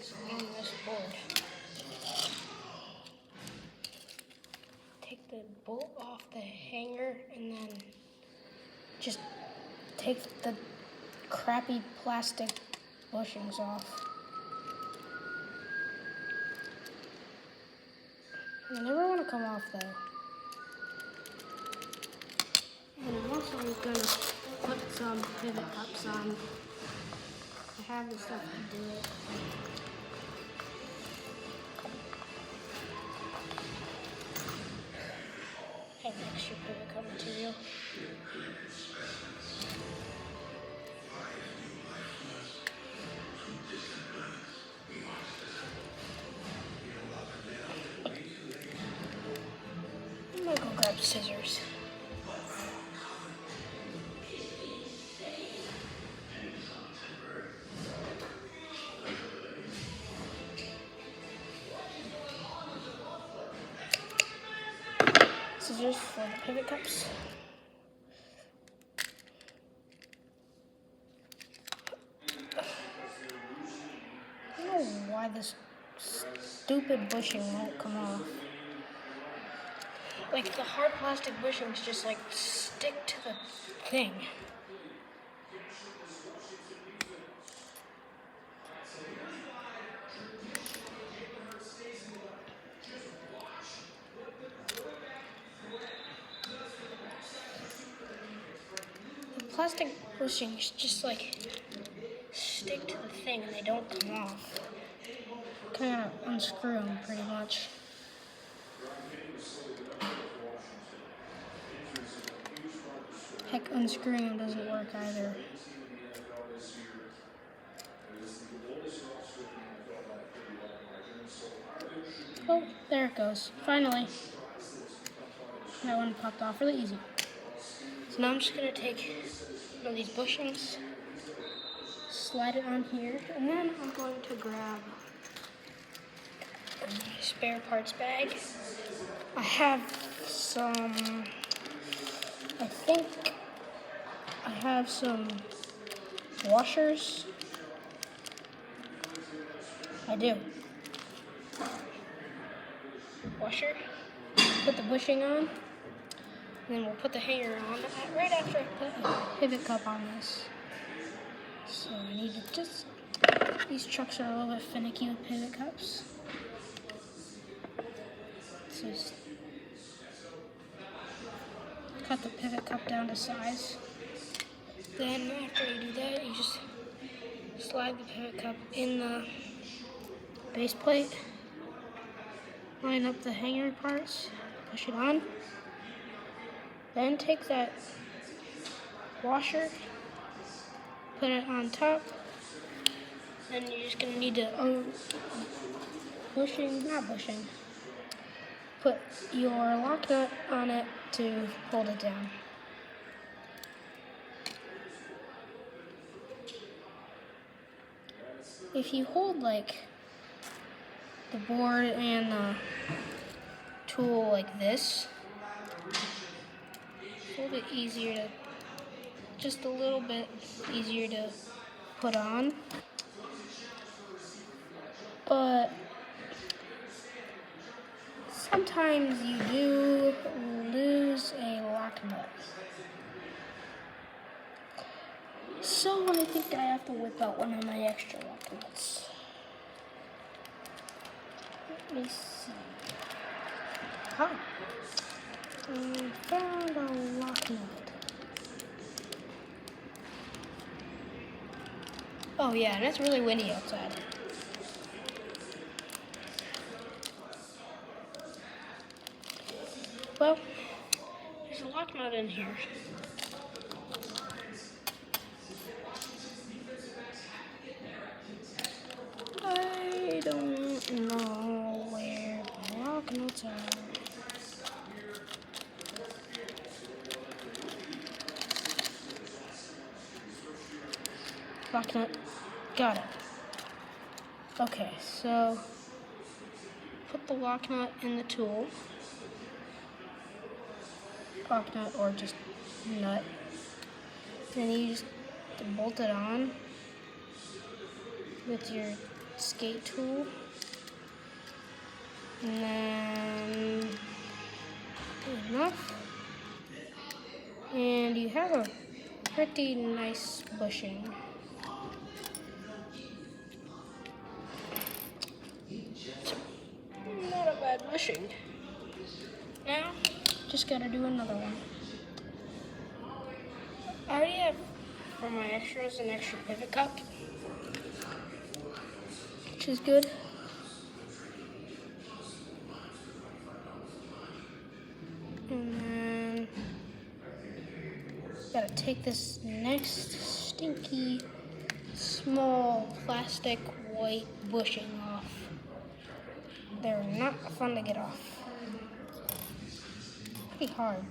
bushings on this board. Take the bolt off the hanger and then just take the crappy plastic bushings off. They never want to come off though. And I'm also going to put some pivot cups on. I have the stuff to do it. I have extra pivot cup material. I'm gonna go grab scissors. Scissors for the pivot cups. I don't know why this stupid bushing won't come off. Like the hard plastic bushings just like stick to the thing. The plastic bushings just like stick to the thing and they don't come off. Kind of unscrew them pretty much. Heck, unscrewing them doesn't work either. Oh, there it goes. Finally. That one popped off really easy. So now I'm just going to take one of these bushings, slide it on here, and then I'm going to grab a spare parts bag. I have some, I think I have some washers. I do. Washer, put the bushing on, and then we'll put the hanger on right after I put a pivot cup on this. So I need to just, these trucks are a little bit finicky with pivot cups. So just cut the pivot cup down to size. Then after you do that, you just slide the pivot cup in the base plate, line up the hanger parts, push it on, then take that washer, put it on top, then you're just going to need to put your lock nut on it to hold it down. If you hold like the board and the tool like this, a little bit easier to, just a little bit easier to put on. But sometimes you do lose a lock nut. So I think I have to whip out one of my extra lock nuts. Let me see. Huh. I found a lock nut. Oh yeah, and it's really windy outside. Well, there's a lock nut in here. I don't know where the lock nuts are. Lock nut. Got it. Okay, so put the lock nut in the tool. Lock nut or just nut. Then you just bolt it on with your skate tool. And then enough. And you have a pretty nice bushing. Not a bad bushing. Now, just gotta do another one. I already have, for my extras, an extra pivot cup, which is good. And then, gotta take this next stinky, small plastic white bushing off. They're not fun to get off. Pretty hard.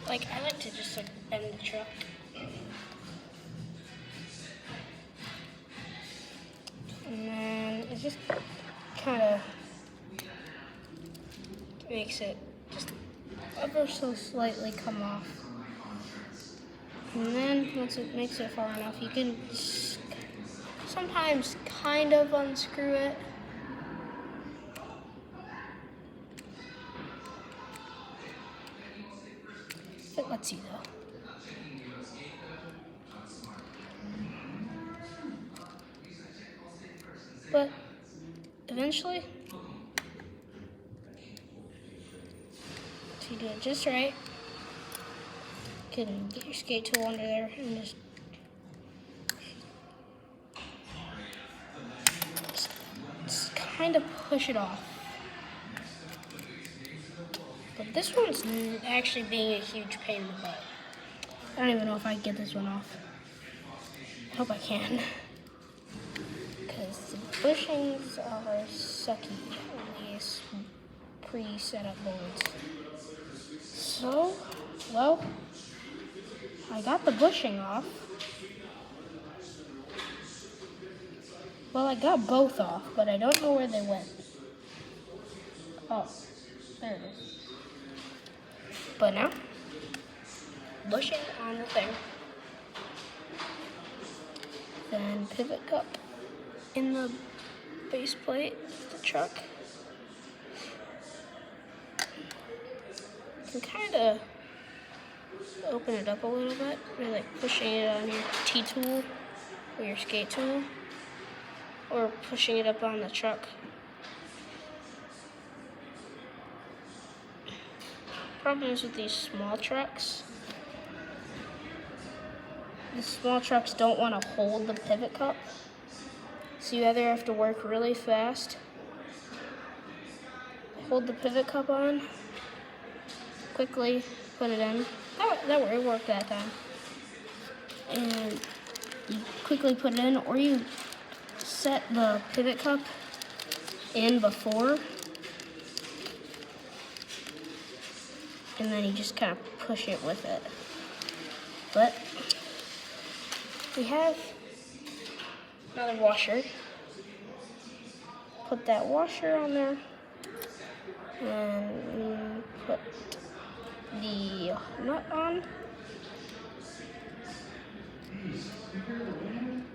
Like, I like to just bend the truck. And then it just kind of makes it just ever so slightly come off. And then once it makes it far enough, you can sometimes kind of unscrew it. It lets you though. But eventually, if you do it just right, you can get your skate tool under there and just kind of push it off. But this one's actually being a huge pain in the butt. I don't even know if I can get this one off. I hope I can. Because the bushings are sucky on these pre-set up boards. So, well, I got the bushing off. Well, I got both off, but I don't know where they went. Oh, there it is. But now, bushing on the thing. Then pivot cup in the base plate of the truck. You can kind of open it up a little bit by like pushing it on your T-tool or your skate tool, or pushing it up on the truck. Problem is with these small trucks, the small trucks don't want to hold the pivot cup, so you either have to work really fast, hold the pivot cup on, quickly put it in. It worked that time. And you quickly put it in, or you set the pivot cup in before, and then you just kind of push it with it. But we have another washer. Put that washer on there and put the nut on.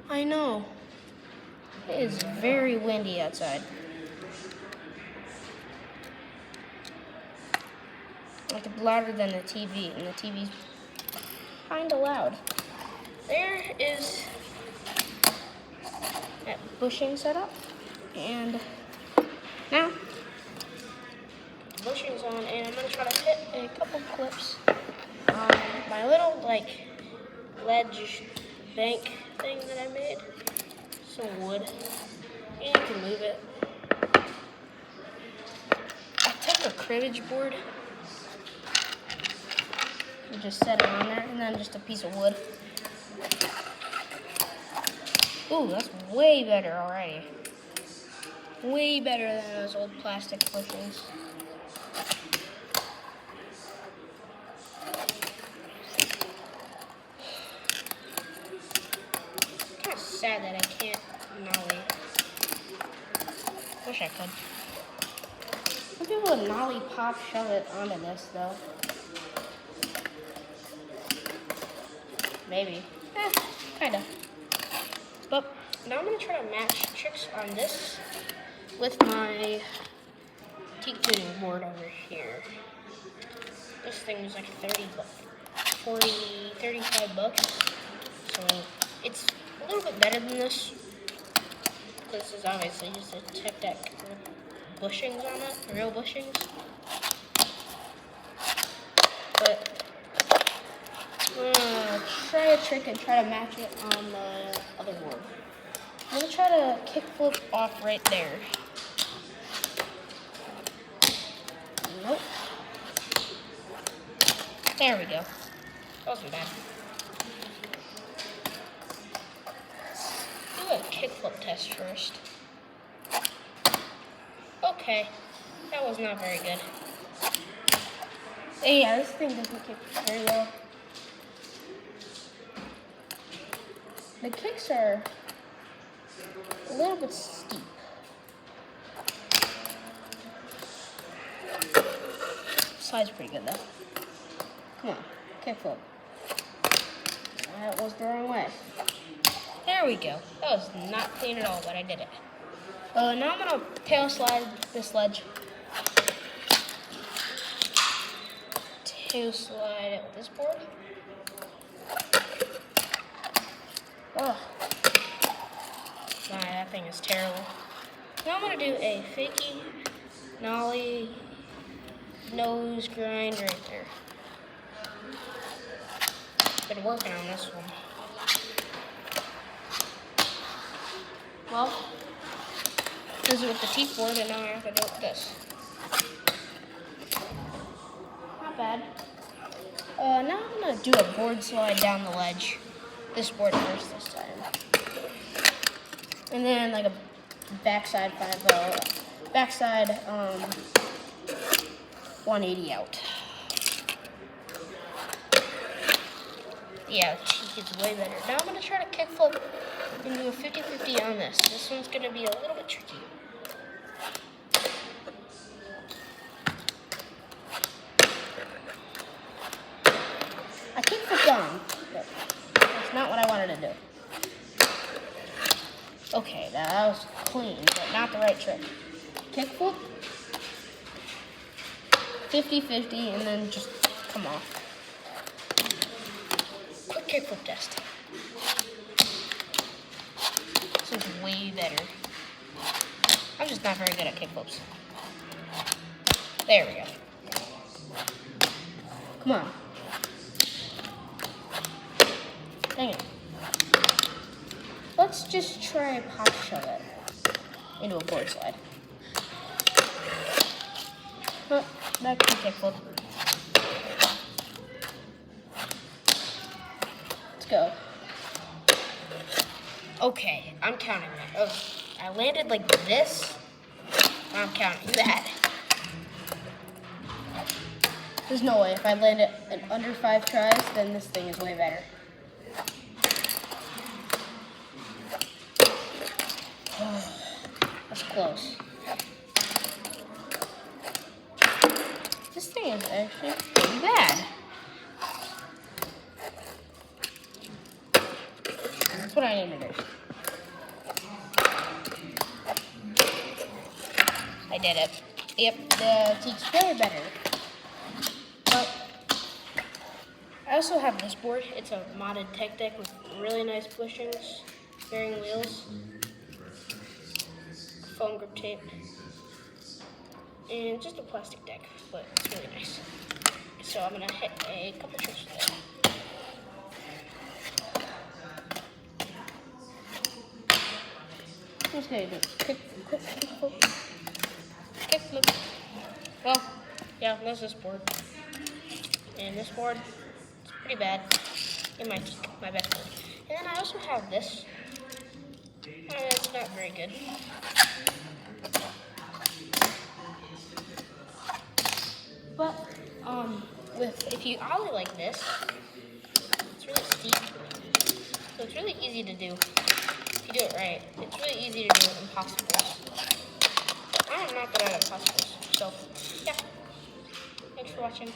I know, it is very windy outside. Like louder than the TV, and the TV's kind of loud. There is that bushing setup, and now the bushing's on, and I'm gonna try to hit a couple clips on my little ledge bank thing that I made. Some wood, and you can move it. I took a cribbage board and just set it on there, and then just a piece of wood. Ooh, that's way better already. Way better than those old plastic bushings. Kind of sad that I can't nollie. Wish I could. Some people would nollie pop shove it onto this though. Maybe. Kinda. But now I'm gonna try to match tricks on this with my teak tuning board over here. This thing was like 35 bucks. So it's a little bit better than this. This is obviously just a tech deck with bushings on it, real bushings. But I'm gonna try a trick and try to match it on the other board. I'm gonna try to kickflip off right there. Nope. There we go. That wasn't bad. Let's do a kickflip test first. Okay, that was not very good. Yeah, this thing doesn't kick very well. The kicks are a little bit steep. Slide's pretty good though. Come on, kickflip. That was the wrong way. There we go. That was not clean at all, but I did it. Now I'm gonna tail slide this ledge. Tail slide it with this board. Oh, my, that thing is terrible. Now I'm gonna do a fakie, nollie, nose grind right there. Been working on this one. Well, this is with the teak board, and now I have to do it with this. Not bad. Now I'm gonna do a board slide down the ledge. This board first this time. And then like a backside 5-0. Backside 180 out. Yeah, cheek is way better. Now I'm gonna try to kickflip and do a 50-50 on this. This one's gonna be a little bit tricky. I kickflipped on, but that's not what I wanted to do. Okay, that was clean, but not the right trick. Kickflip, 50-50, and then just come off. Quick kickflip test. This is way better. I'm just not very good at kickflips. There we go. Come on. Dang it. Let's just try and pop shove it into a board slide. Oh, that can kickflip. Let's go. Okay, I'm counting that. Oh, I landed like this. I'm counting that. There's no way. If I land it in under 5 tries, then this thing is way better. Oh, that's close. This thing is actually pretty bad. That's what I need to do. I did it. Yep, the teak's way better. But I also have this board. It's a modded tech deck with really nice bushings, bearing wheels, foam grip tape, and just a plastic deck, but it's really nice. So I'm gonna hit a couple tricks with it. I'm just gonna do kickflip. Well, yeah, that's this board. And this board, it's pretty bad. It might just my best board. And then I also have this. It's not very good. But if you ollie like this, it's really steep. So it's really easy to do. If you do it right, it's really easy to do impossibles. But I am not good at impossibles. So yeah. Thanks for watching.